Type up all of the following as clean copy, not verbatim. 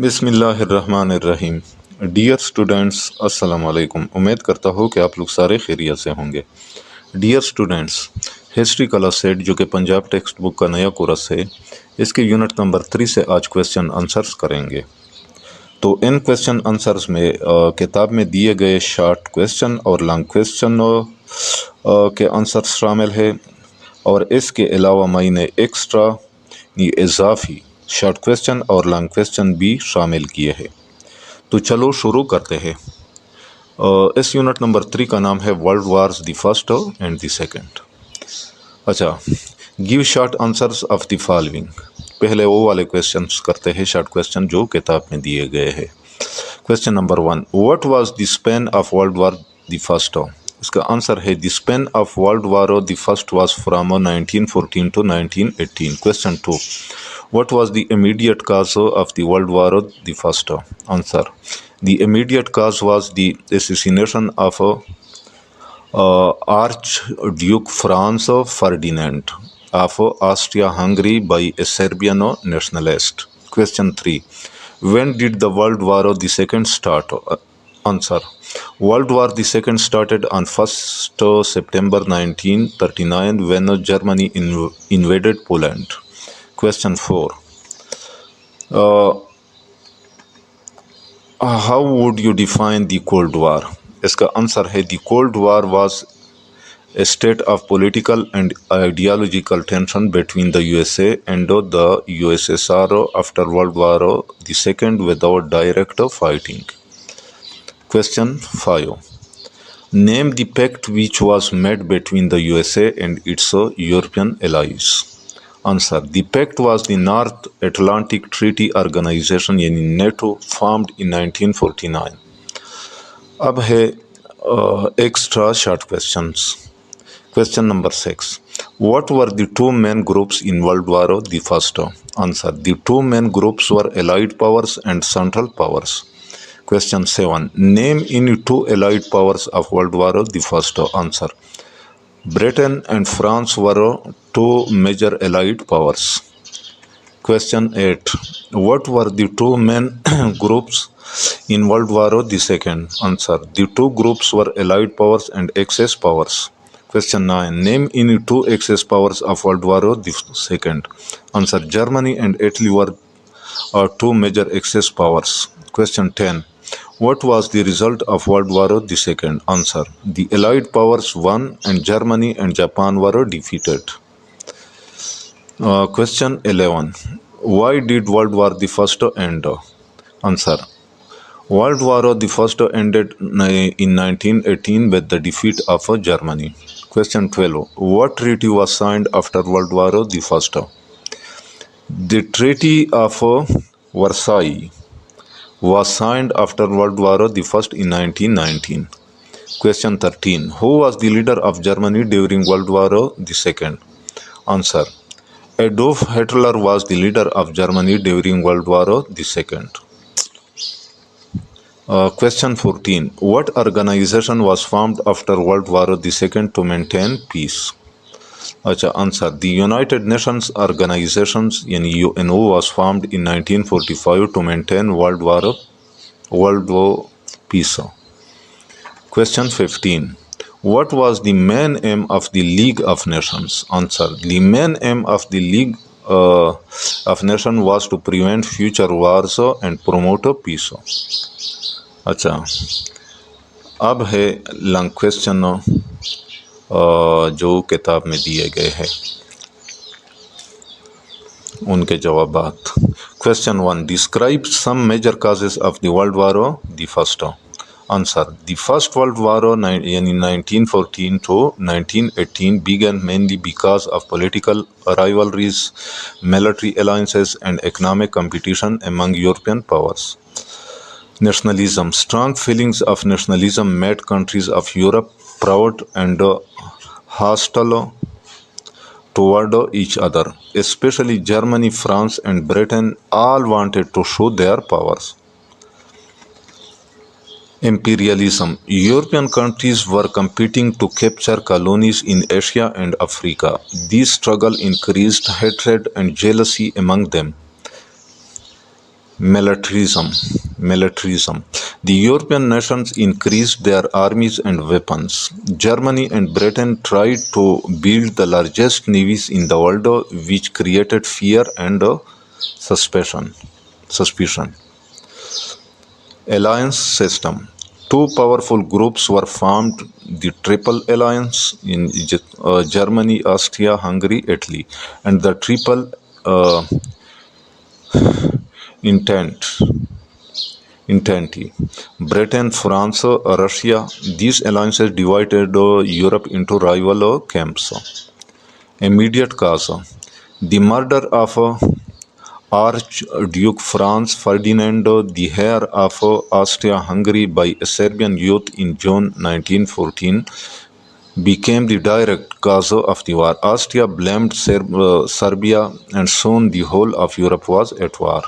بسم اللہ الرحمن الرحیم۔ ڈیئر اسٹوڈنٹس، السلام علیکم۔ امید کرتا ہوں کہ آپ لوگ سارے خیریت سے ہوں گے۔ Dear students, history class set جو کہ پنجاب ٹیکسٹ بک کا نیا کورس ہے، اس کے یونٹ نمبر 3 سے آج کویسچن آنسرز کریں گے۔ تو ان کویسچن آنسرز میں کتاب میں دیے گئے شارٹ کویسچن اور لانگ کویسچن کے آنسرز شامل ہے، اور اس کے علاوہ میں نے ایکسٹرا اضافی شارٹ کویسچن اور لانگ کویسچن بھی شامل کیے ہیں۔ تو چلو شروع کرتے ہیں۔ اس یونٹ نمبر 3 کا نام ہے world wars the first and the second. اچھا، give short answers of the following. پہلے وہ والے کویسچنس کرتے ہیں، شارٹ کویسچن جو کتاب میں دیے گئے ہیں۔ Question number 1، what was the span of world war the first? اس کا آنسر ہے the span of world war the first was from 1914 to 1918۔ Question 2، what was the immediate cause of the World War the First? Answer: the immediate cause was the assassination of Archduke Franz Ferdinand of Austria-Hungary by a Serbian nationalist. Question 3, when did the World War the Second start? Answer: World War the Second started on 1st September 1939 when Germany invaded Poland. Question 4, how would you define the Cold War? اس کا answer ہے the Cold War was a state of political and ideological tension between the USA and the USSR after World War II without direct fighting. Question 5, name the pact which was made between the USA and its European allies. Answer: the pact was the North Atlantic Treaty Organization یعنی NATO formed in 1949۔ اب ہے extra short questions. Question number 6، what were the two main groups in World War the First? Answer: the two main groups were Allied powers and Central powers۔ Question 7, name any two Allied powers of World War the First? Answer: Britain and France were two major Allied powers۔ Question 8, what were the two main groups in World War the Second? Answer: the two groups were Allied powers and Axis powers۔ Question 9, name any two Axis powers of World War the Second? Answer: Germany and Italy were two major Axis powers۔ Question 10, what was the result of World War the Second? Answer: the Allied powers won and Germany and Japan were defeated। Question 11, why did World War the First end? Answer: World War the First ended in 1918 with the defeat of Germany۔ Question 12, what treaty was signed after World War the First? The Treaty of Versailles was signed after World War the First in 1919۔ Question 13, who was the leader of Germany during World War the Second? Answer: Adolf Hitler was the leader of Germany during World War the Second۔ Question 14, what organization was formed after World War the Second to maintain peace? اچھا، answer: the United Nations organizations یعنی UNO was formed in 1945 to maintain world peace۔ Question 15, what was the main aim of the League of Nations? Answer: the main aim of the League of Nations was to prevent future wars and promote peace۔ اچھا، اب ہے long question جو کتاب میں دیے گئے ہیں، ان کے جوابات۔ Question 1، describe some major causes of the World War the First۔ Answer: the First World War یعنی 1914 to 1918 began mainly because of political rivalries, military alliances and economic competition among European powers۔ Nationalism: strong feelings of nationalism made countries of Europe proud and hostile toward each other, especially Germany, France and Britain all wanted to show their powers۔ Imperialism: European countries were competing to capture colonies in Asia and Africa. This struggle increased hatred and jealousy among them. Militarism. Militarism. The European nations increased their armies and weapons. Germany and Britain tried to build the largest navies in the world, which created fear and suspicion. Suspicion. Alliance system. Two powerful groups were formed: the Triple Alliance in Germany, Austria, Hungary, Italy, and the Triple uh, Intent. Entente. Britain, France, Russia. These alliances divided Europe into rival camps. Immediate cause: the murder of Archduke Franz Ferdinand, the heir of Austria-Hungary, by a Serbian youth in June 1914, became the direct cause of the war. Austria blamed Serbia, and soon the whole of Europe was at war.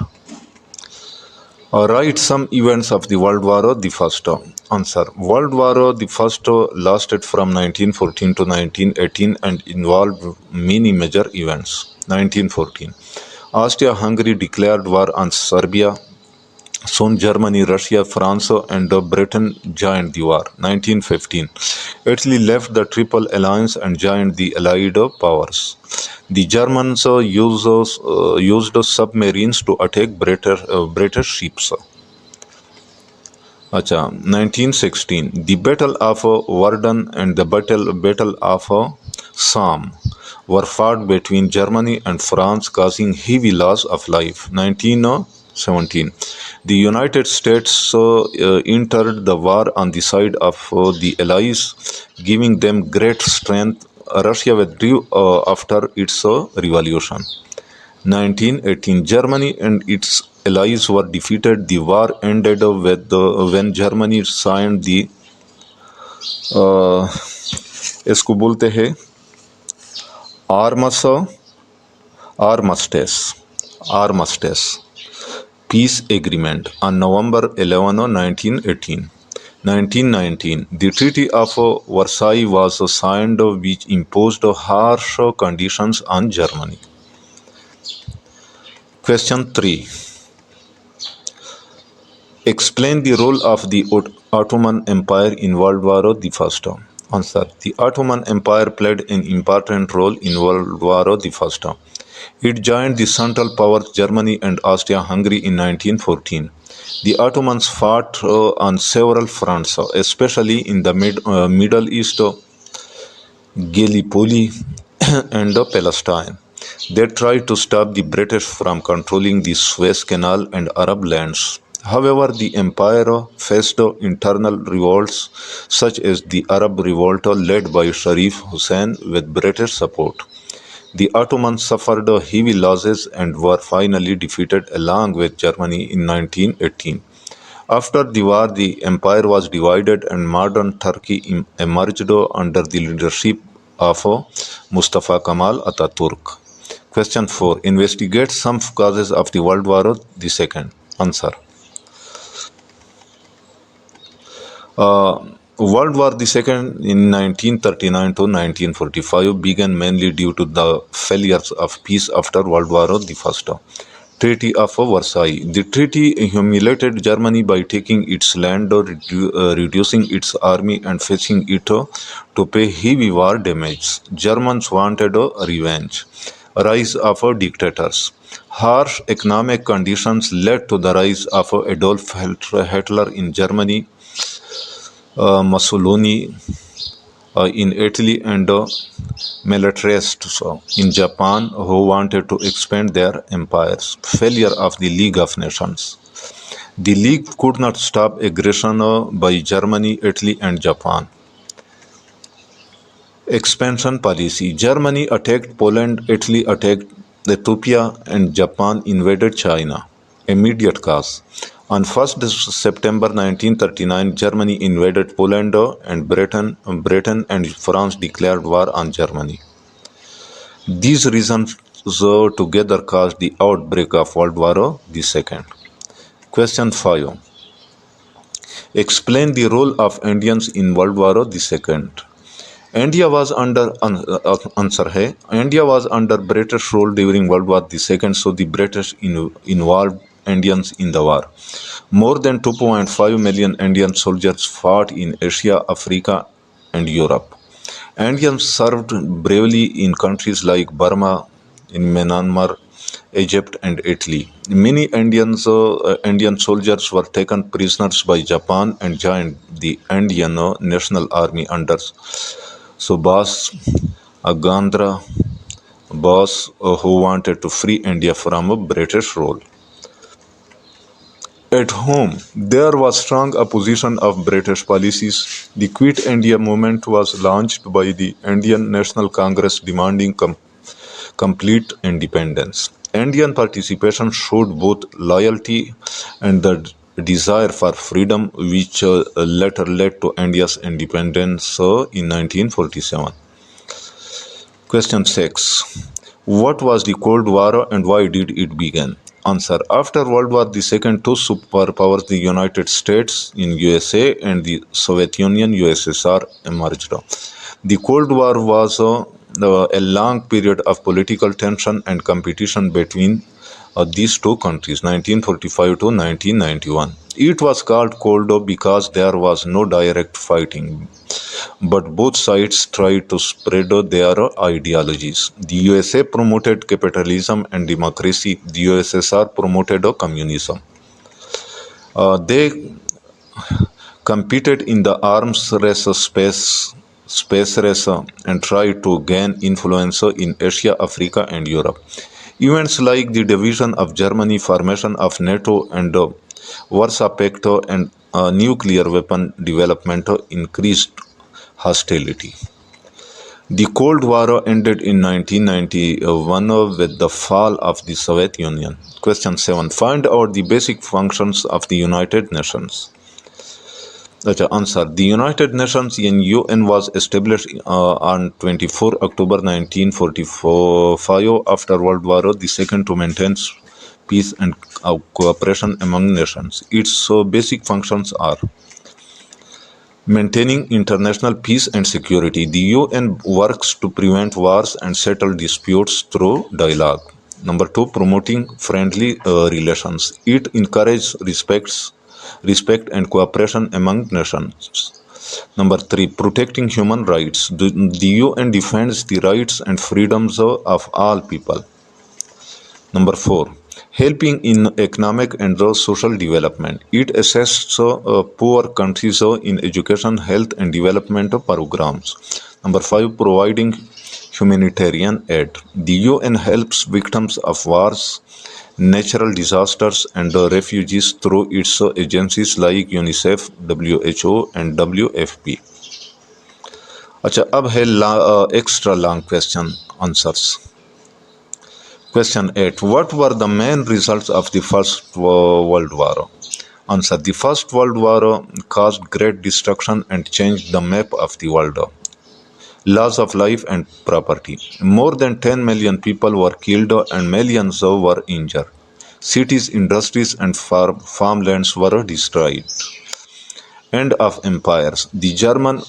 Write some events of the World War the First. Answer: World War the First lasted from 1914 to 1918 and involved many major events. 1914. Austria-Hungary declared war on Serbia. Soon Germany, Russia, France, and Britain joined the war. 1915. Italy left the Triple Alliance and joined the Allied powers. The Germans used submarines to attack British ships. 1916. The Battle of Verdun and the Battle of Somme were fought between Germany and France, causing heavy loss of life. 1917. The United States entered the war on the side of the Allies, giving them great strength. Russia withdrew after its revolution. 1918. Germany and its allies were defeated. The war ended when Germany signed the इसको बोलते हैं Armistice peace agreement on November 11, 1918. 1919. The Treaty of Versailles was signed, which imposed harsh conditions on Germany. Question 3. Explain the role of the Ottoman Empire in World War the First. Answer: The Ottoman Empire played an important role in World War the First. It joined the Central Powers Germany and Austria-Hungary in 1914. The Ottomans fought on several fronts, especially in the Middle East, Gallipoli, and Palestine. They tried to stop the British from controlling the Suez Canal and Arab lands. However, the empire faced internal revolts, such as the Arab Revolt led by Sharif Hussain with British support. The Ottomans suffered heavy losses and were finally defeated along with Germany in 1918. After the war, the empire was divided and modern Turkey emerged under the leadership of Mustafa Kemal Atatürk. Question 4. Investigate some causes of the World War II. Answer. World War II in 1939 to 1945 began mainly due to the failures of peace after World War I. Treaty of Versailles. The treaty humiliated Germany by taking its land, reducing its army, and forcing it to pay heavy war damage. Germans wanted revenge. Rise of dictators. Harsh economic conditions led to the rise of Adolf Hitler in Germany, Mussolini in Italy, and militarists in Japan who wanted to expand their empires. Failure of the League of Nations. The League could not stop aggression by Germany, Italy, and Japan. Expansion policy. Germany attacked Poland, Italy attacked Ethiopia, and Japan invaded China. Immediate cause. On 1st September 1939, Germany invaded Poland and Britain and France declared war on Germany. These reasons together caused the outbreak of World War II. Question 5. Explain the role of Indians in World War II. India was under India was under British rule during World War II, so the British involved Indians in the war. More than 2.5 million Indian soldiers fought in Asia, Africa, and Europe. Indians served bravely in countries like Burma, in Myanmar, Egypt, and Italy. Many Indian soldiers were taken prisoners by Japan and joined the Indian National Army under Subhas Chandra Bose, who wanted to free India from a British rule. At home, there was strong opposition of British policies. The Quit India movement was launched by the Indian National Congress demanding complete independence. Indian participation showed both loyalty and the desire for freedom, which later led to India's independence in 1947. Question 6. What was the Cold War and why did it begin? Answer. After World War II, two superpowers, the United States in USA and the Soviet Union USSR, emerged. The Cold War was a long period of political tension and competition between these two countries, 1945 to 1991. It was called Cold War because there was no direct fighting, but both sides tried to spread their ideologies. The USA promoted capitalism and democracy. The USSR promoted communism. They competed in the arms race, space race, and tried to gain influence in Asia, Africa, and Europe. Events like the division of Germany, formation of NATO, and Warsaw Pact and nuclear weapon development increased hostility. The Cold War ended in 1991 with the fall of the Soviet Union. Question 7. Find out the basic functions of the United Nations. Answer. The United Nations in UN was established on 24 October 1945 after World War II to maintain peace and cooperation among nations. Its basic functions are maintaining international peace and security. The UN works to prevent wars and settle disputes through dialogue. Number 2, promoting friendly relations. It encourages respect and cooperation among nations. Number 3, protecting human rights. The UN defends the rights and freedoms of all people. Number 4, helping in economic and social development. It assists poor countries in education, health, and development programs. Number 5, providing humanitarian aid. The UN helps victims of wars, natural disasters, and refugees through its agencies like UNICEF, WHO, and WFP. अच्छा, अब है extra long question answers. Question 8. What were the main results of the First World War? Answer. The First World War caused great destruction and changed the map of the world. Loss of life and property. More than 10 million people were killed and millions were injured. Cities, industries, and farmlands were destroyed. End of empires. The German,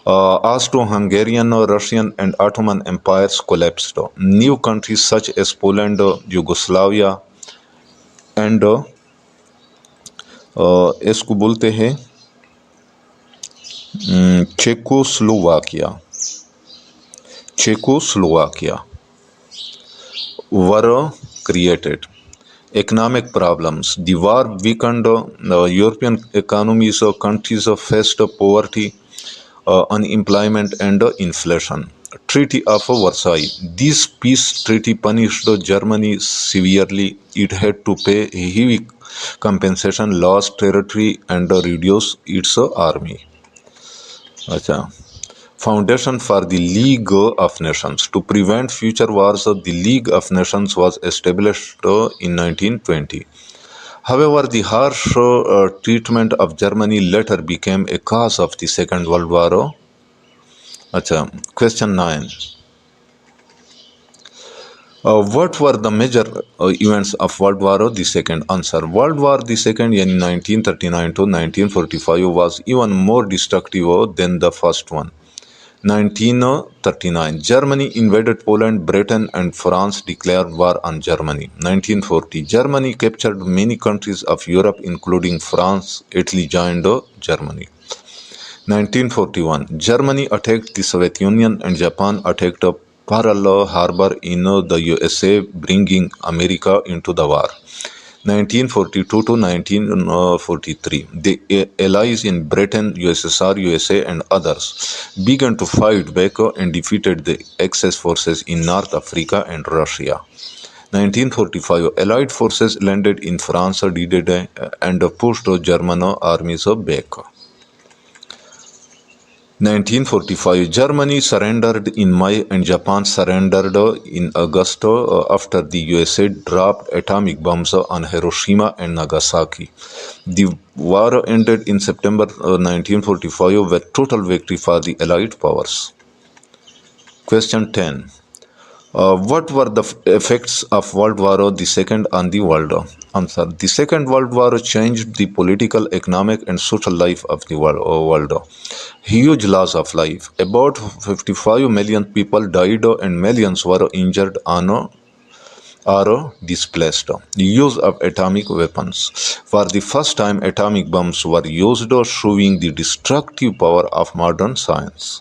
Austro-Hungarian, Russian, and Ottoman empires collapsed. New countries such as Poland, Yugoslavia, and इसको बोलते हैं Czechoslovakia were created. Economic problems. The war weakened European economies. Countries faced poverty, unemployment, and inflation. Treaty of Versailles. This peace treaty punished Germany severely. It had to pay heavy compensation, lost territory, and reduce its army. Foundation for the League of Nations. To prevent future wars, the League of Nations was established in 1920. However, the harsh treatment of Germany later became a cause of the Second World War. Question 9. What were the major events of World War II? Answer. World War II in 1939 to 1945 was even more destructive than the first one. 1939 Germany invaded Poland, Britain and France declared war on Germany. 1940 Germany captured many countries of Europe including France. Italy joined Germany. 1941 Germany attacked the Soviet Union and Japan attacked Pearl Harbor in the USA, bringing America into the war. 1942 to 1943 the allies in Britain, USSR, USA and others began to fight back and defeated the Axis forces in North Africa and Russia. 1945 Allied forces landed in France, D-Day, and pushed German armies back. 1945 Germany surrendered in May and Japan surrendered in August after the USA dropped atomic bombs on Hiroshima and Nagasaki. The war ended in September 1945 with total victory for the Allied powers. Question 10. What were the effects of World War II on the world? Answer. The Second World War changed the political, economic and social life of the world. Huge loss of life. About 55 million people died and millions were injured or displaced. The use of atomic weapons. For the first time, atomic bombs were used, showing the destructive power of modern science.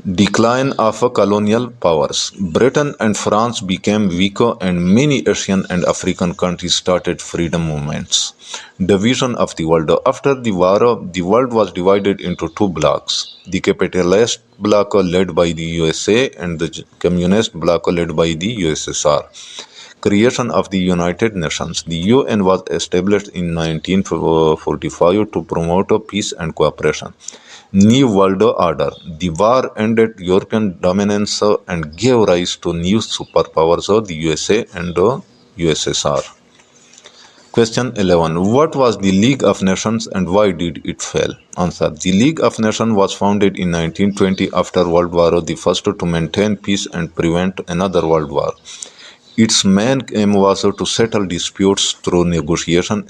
Decline of colonial powers. Britain and France became weaker and many Asian and African countries started freedom movements. Division of the world. After the war, the world was divided into two blocks. The capitalist bloc led by the USA and the communist bloc led by the USSR. Creation of the United Nations. The UN was established in 1945 to promote peace and cooperation. New World Order. The war ended European dominance and gave rise to new superpowers, the USA and USSR. Question 11. What was the League of Nations and why did it fail? Answer. The League of Nations was founded in 1920 after World War I, the first to maintain peace and prevent another world war. Its main aim was to settle disputes through negotiation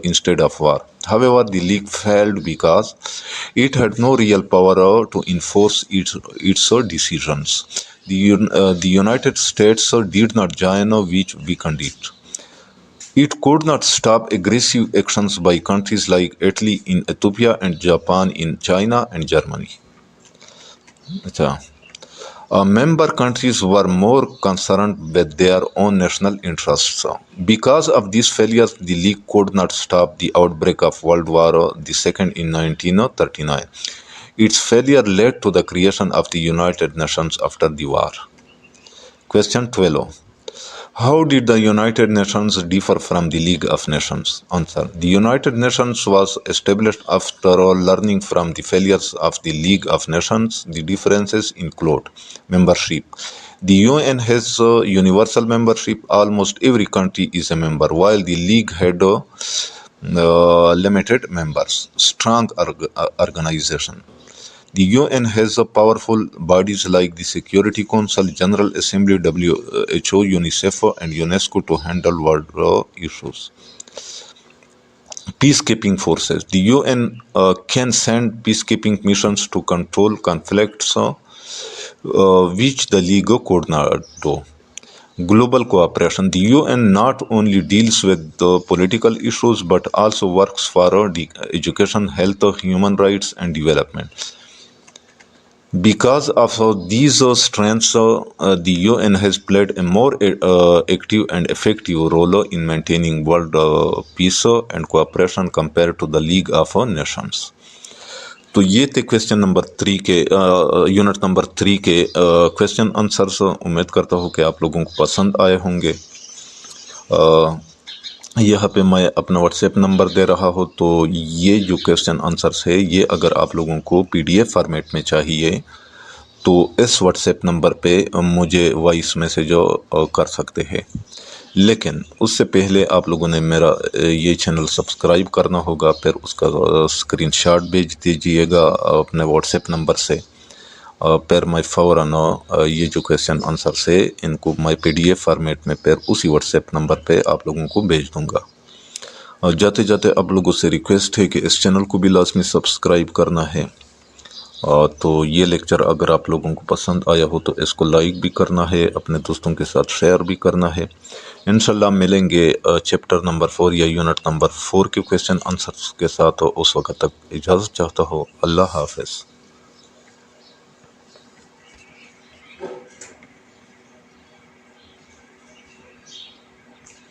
instead of war. However, the League failed because it had no real power to enforce its decisions. The United States did not join, which weakened it. It could not stop aggressive actions by countries like Italy in Ethiopia and Japan in China and Germany. Member countries were more concerned with their own national interests. Because of these failures, the League could not stop the outbreak of World War II in 1939. Its failure led to the creation of the United Nations after the war. Question 12. How did the United Nations differ from the League of Nations? Answer. The United Nations was established after learning from the failures of the League of Nations. The differences include membership. The UN has universal membership. Almost every country is a member, while the League had limited members. Strong organization. The UN has powerful bodies like the Security Council, General Assembly, WHO, UNICEF, and UNESCO to handle world issues. Peacekeeping forces. The UN can send peacekeeping missions to control conflicts, which the League could not do. Global cooperation. The UN not only deals with the political issues but also works for education, health, human rights, and development. Because of these strengths, the UN has played a more active and effective role in maintaining world peace and cooperation compared to the League of Nations. तो ये थे question number 3 के unit number 3 के question answers. उम्मीद करता हूँ कि आप लोगों को पसंद आए होंगे। यहाँ पे मैं अपना व्हाट्सएप नंबर दे रहा हूँ, तो ये जो क्वेश्चन आंसर्स है ये अगर आप लोगों को PDF फॉर्मेट में चाहिए तो इस व्हाट्सएप नंबर पे मुझे वॉइस मैसेज कर सकते हैं। लेकिन उससे पहले आप लोगों ने मेरा ये चैनल सब्सक्राइब करना होगा, फिर उसका स्क्रीनशॉट भेज दीजिएगा अपने व्हाट्सएप नंबर से। फिर मैं फ़ौरन ये जो क्वेश्चन आंसर से इनको मैं PDF फॉर्मेट में फिर उसी व्हाट्सएप नंबर पे आप लोगों को भेज दूंगा। जाते जाते आप लोगों से रिक्वेस्ट है कि इस चैनल को भी लाजमी सब्सक्राइब करना है تو یہ لیکچر اگر آپ لوگوں کو پسند آیا ہو تو اس کو لائک بھی کرنا ہے، اپنے دوستوں کے ساتھ شیئر بھی کرنا ہے۔ انشاءاللہ ملیں گے چیپٹر نمبر 4 یا یونٹ نمبر 4 کے کویسچن آنسرز کے ساتھ۔ اس وقت تک اجازت چاہتا ہوں، اللہ حافظ۔